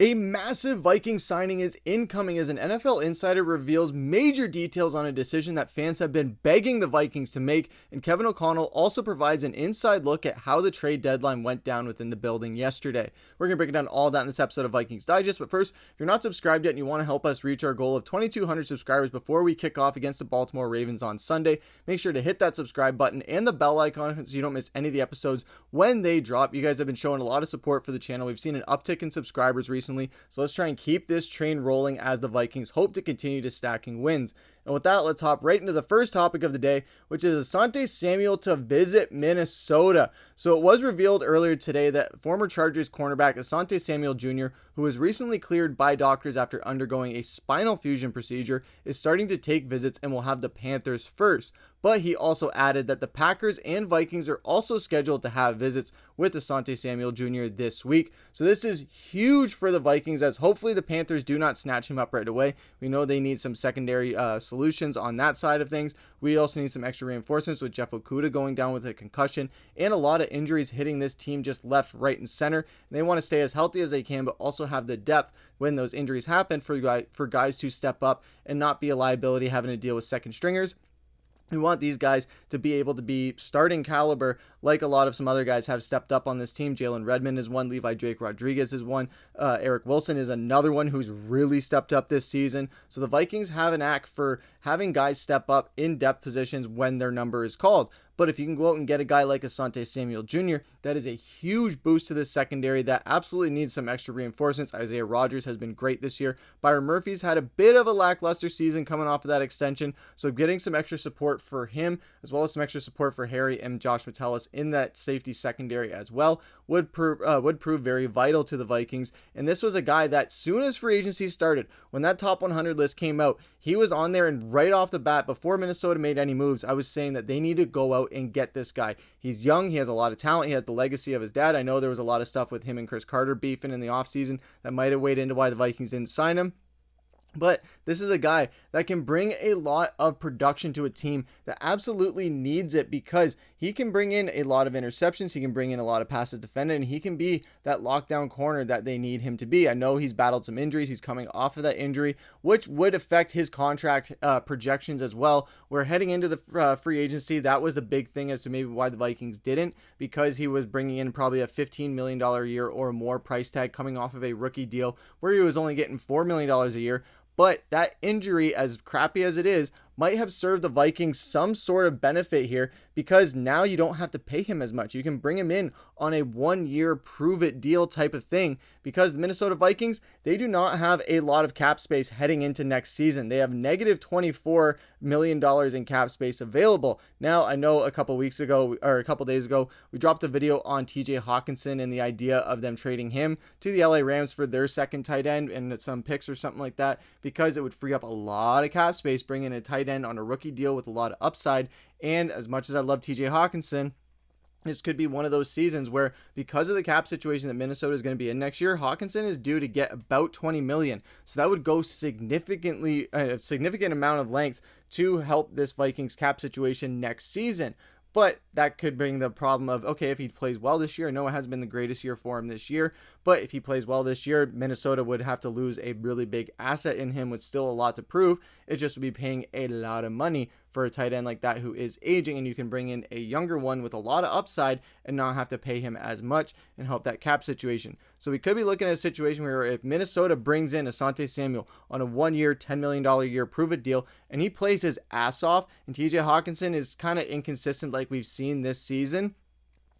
A massive Vikings signing is incoming as an NFL insider reveals major details on a decision that fans have been begging the Vikings to make, and Kevin O'Connell also provides an inside look at how the trade deadline went down within the building yesterday. We're going to break down all that in this episode of Vikings Digest, but first, if you're not subscribed yet and you want to help us reach our goal of 2,200 subscribers before we kick off against the Baltimore Ravens on Sunday, make sure to hit that subscribe button and the bell icon so you don't miss any of the episodes when they drop. You guys have been showing a lot of support for the channel. We've seen an uptick in subscribers recently. So let's try and keep this train rolling as the Vikings hope to continue to stacking wins. And with that, let's hop right into the first topic of the day, which is Asante Samuel to visit Minnesota. So it was revealed earlier today that former Chargers cornerback Asante Samuel Jr., who was recently cleared by doctors after undergoing a spinal fusion procedure, is starting to take visits and will have the Panthers first. But he also added that the Packers and Vikings are also scheduled to have visits with Asante Samuel Jr. this week. So this is huge for the Vikings, as hopefully the Panthers do not snatch him up right away. We know they need some secondary solutions on that side of things. We also need some extra reinforcements with Jeff Okudah going down with a concussion and a lot of injuries hitting this team just left, right, and center. And they want to stay as healthy as they can, but also have the depth when those injuries happen for guys to step up and not be a liability having to deal with second stringers. We want these guys to be able to be starting caliber like a lot of some other guys have stepped up on this team. Jalen Redmond is one. Levi Drake Rodriguez is one. Eric Wilson is another one who's really stepped up this season. So the Vikings have an act for having guys step up in depth positions when their number is called. But if you can go out and get a guy like Asante Samuel Jr., that is a huge boost to this secondary that absolutely needs some extra reinforcements. Isaiah Rodgers has been great this year. Byron Murphy's had a bit of a lackluster season coming off of that extension. So getting some extra support for him, as well as some extra support for Harry and Josh Metellus in that safety secondary as well, would prove very vital to the Vikings. And this was a guy that soon as free agency started, when that top 100 list came out, he was on there, and right off the bat, before Minnesota made any moves, I was saying that they need to go out and get this guy. He's young, he has a lot of talent, he has the legacy of his dad. I know there was a lot of stuff with him and Chris Carter beefing in the offseason that might have weighed into why the Vikings didn't sign him. But this is a guy that can bring a lot of production to a team that absolutely needs it, because he can bring in a lot of interceptions, he can bring in a lot of passes defended, and he can be that lockdown corner that they need him to be. I know he's battled some injuries. He's coming off of that injury, which would affect his contract projections as well. We're heading into the free agency. That was the big thing as to maybe why the Vikings didn't, because he was bringing in probably a $15 million a year or more price tag coming off of a rookie deal where he was only getting $4 million a year. But that injury, as crappy as it is, might have served the Vikings some sort of benefit here, because now you don't have to pay him as much. You can bring him in on a 1-year prove-it deal type of thing, because the Minnesota Vikings, they do not have a lot of cap space heading into next season. They have negative $24 million in cap space available. Now, I know a couple days ago, we dropped a video on TJ Hawkinson and the idea of them trading him to the LA Rams for their second tight end and some picks or something like that, because it would free up a lot of cap space, bringing a tight end on a rookie deal with a lot of upside. And as much as I love TJ Hawkinson, this could be one of those seasons where, because of the cap situation that Minnesota is going to be in next year, Hawkinson is due to get about $20 million. So that would go a significant amount of length to help this Vikings cap situation next season. But that could bring the problem of, okay, if he plays well this year, I know it hasn't been the greatest year for him this year, but if he plays well this year, Minnesota would have to lose a really big asset in him with still a lot to prove. It just would be paying a lot of money for a tight end like that who is aging, and you can bring in a younger one with a lot of upside and not have to pay him as much and help that cap situation. So we could be looking at a situation where if Minnesota brings in Asante Samuel on a 1-year, $10 million a year prove-it deal, and he plays his ass off, and TJ Hawkinson is kind of inconsistent like we've seen this season,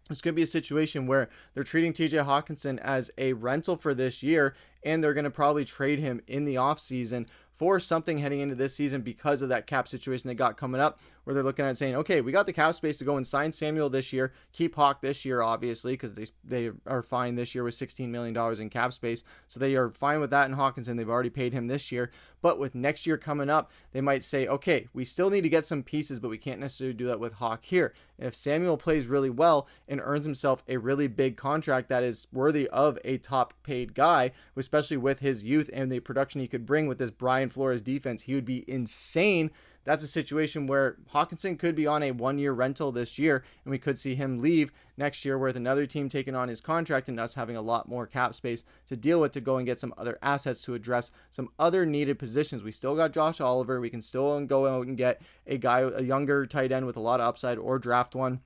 it's going to be a situation where they're treating TJ Hawkinson as a rental for this year, and they're going to probably trade him in the offseason for something heading into this season because of that cap situation they got coming up, where they're looking at saying, okay, we got the cap space to go and sign Samuel this year, keep Hawk this year, obviously, because they are fine this year with $16 million in cap space. So they are fine with that in Hawkinson. They've already paid him this year. But with next year coming up, they might say, okay, we still need to get some pieces, but we can't necessarily do that with Hawk here. And if Samuel plays really well and earns himself a really big contract that is worthy of a top paid guy, especially with his youth and the production he could bring with this Brian Flores defense, he would be insane. that's a situation where Hockenson could be on a 1-year rental this year, and we could see him leave next year with another team taking on his contract and us having a lot more cap space to deal with to go and get some other assets to address some other needed positions. We still got Josh Oliver. We can still go out and get a younger tight end with a lot of upside, or draft one.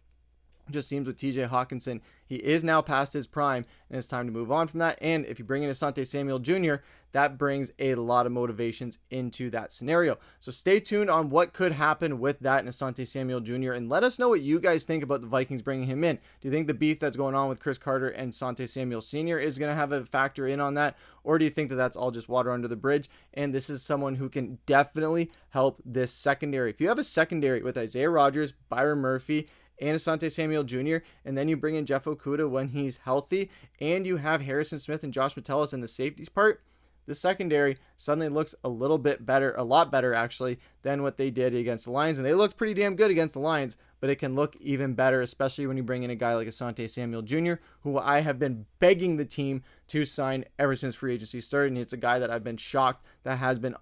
It just seems with TJ Hockenson, he is now past his prime, and it's time to move on from that. And if you bring in Asante Samuel Jr., that brings a lot of motivations into that scenario. So stay tuned on what could happen with that and Asante Samuel Jr. And let us know what you guys think about the Vikings bringing him in. Do you think the beef that's going on with Chris Carter and Asante Samuel Sr. is going to have a factor in on that? Or do you think that that's all just water under the bridge? And this is someone who can definitely help this secondary. If you have a secondary with Isaiah Rodgers, Byron Murphy, and Asante Samuel Jr., and then you bring in Jeff Okudah when he's healthy, and you have Harrison Smith and Josh Metellus in the safeties part, the secondary suddenly looks a little bit better, a lot better actually, than what they did against the Lions. And they looked pretty damn good against the Lions, but it can look even better, especially when you bring in a guy like Asante Samuel Jr., who I have been begging the team to sign ever since free agency started. And it's a guy that I've been shocked that has been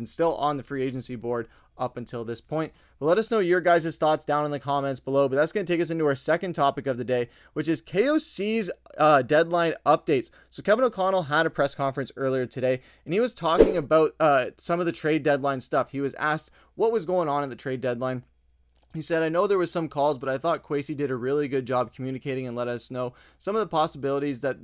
still on the free agency board up until this point. But let us know your guys' thoughts down in the comments below. But that's going to take us into our second topic of the day, which is K.O.C's deadline updates. So Kevin O'Connell had a press conference earlier today, and he was talking about some of the trade deadline stuff. He was asked what was going on at the trade deadline. He said, I know there was some calls, but I thought Kwesi did a really good job communicating and let us know some of the possibilities that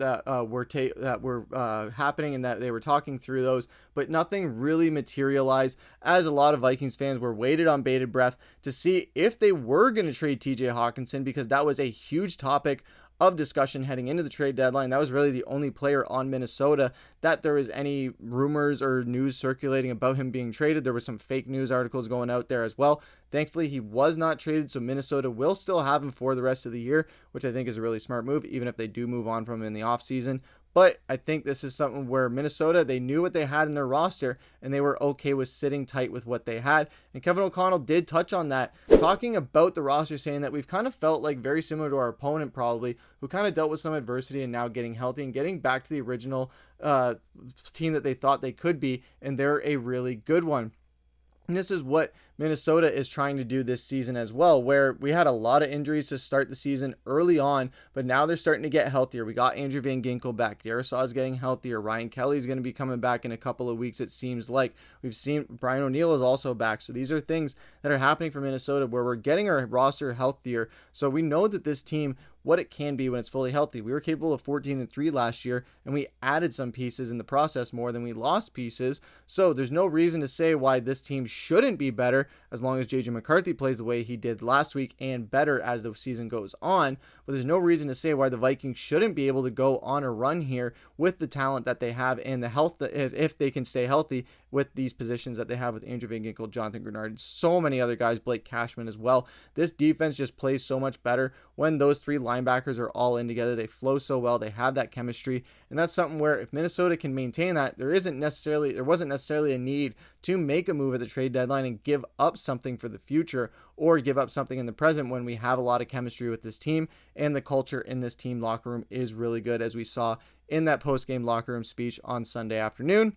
were happening, and that they were talking through those, but nothing really materialized, as a lot of Vikings fans were waited on bated breath to see if they were going to trade TJ Hockenson, because that was a huge topic of discussion heading into the trade deadline. That was really the only player on Minnesota that there was any rumors or news circulating about him being traded. There were some fake news articles going out there as well. Thankfully, he was not traded, so Minnesota will still have him for the rest of the year, which I think is a really smart move, even if they do move on from him in the offseason. But I think this is something where Minnesota, they knew what they had in their roster, and they were okay with sitting tight with what they had. And Kevin O'Connell did touch on that, talking about the roster, saying that we've kind of felt like very similar to our opponent probably, who kind of dealt with some adversity and now getting healthy and getting back to the original team that they thought they could be, and they're a really good one. And this is what Minnesota is trying to do this season as well, where we had a lot of injuries to start the season early on, but now they're starting to get healthier. We got Andrew Van Ginkel back. Darisaw is getting healthier. Ryan Kelly is going to be coming back in a couple of weeks, it seems like. We've seen Brian O'Neill is also back. So these are things that are happening for Minnesota, where we're getting our roster healthier. So we know that this team, what it can be when it's fully healthy. We were capable of 14-3 last year, and we added some pieces in the process more than we lost pieces. So there's no reason to say why this team shouldn't be better, as long as J.J. McCarthy plays the way he did last week and better as the season goes on. But there's no reason to say why the Vikings shouldn't be able to go on a run here with the talent that they have and the health, that if they can stay healthy with these positions that they have with Andrew Van Ginkel, Jonathan Grenard, and so many other guys, Blake Cashman as well. This defense just plays so much better when those three linebackers are all in together. They flow so well. They have that chemistry. And that's something where if Minnesota can maintain that, there wasn't necessarily a need to make a move at the trade deadline and give up something for the future, or give up something in the present, when we have a lot of chemistry with this team, and the culture in this team locker room is really good, as we saw in that post-game locker room speech on Sunday afternoon.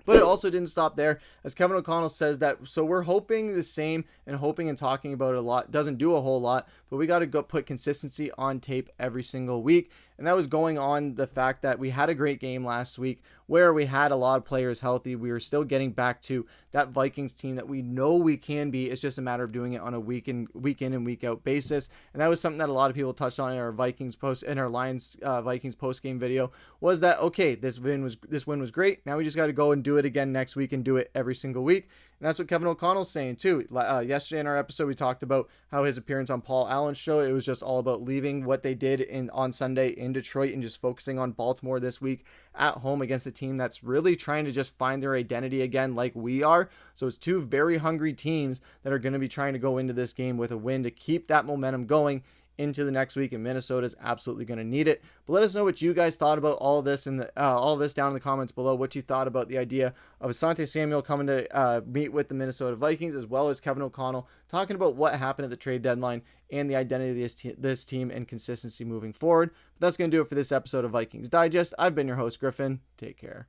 But it also didn't stop there, as Kevin O'Connell says that, so we're hoping the same, and hoping and talking about it a lot doesn't do a whole lot, but we got to go put consistency on tape every single week. And that was going on the fact that we had a great game last week where we had a lot of players healthy. We were still getting back to that Vikings team that we know we can be. It's just a matter of doing it on a week in and week out basis. And that was something that a lot of people touched on in our Lions Vikings post game video, was that, okay, this win was great. Now we just got to go and do it again next week and do it every single week. And that's what Kevin O'Connell's saying too. Yesterday in our episode, we talked about how his appearance on Paul Allen's show, it was just all about leaving what they did on Sunday in Detroit and just focusing on Baltimore this week at home against a team that's really trying to just find their identity again, like we are. So it's two very hungry teams that are going to be trying to go into this game with a win to keep that momentum going into the next week, and Minnesota's absolutely going to need it. But let us know what you guys thought about all this, and all this down in the comments below. What you thought about the idea of Asante Samuel coming to meet with the Minnesota Vikings, as well as Kevin O'Connell talking about what happened at the trade deadline and the identity of this team and consistency moving forward. But that's going to do it for this episode of Vikings Digest. I've been your host, Griffin. Take care.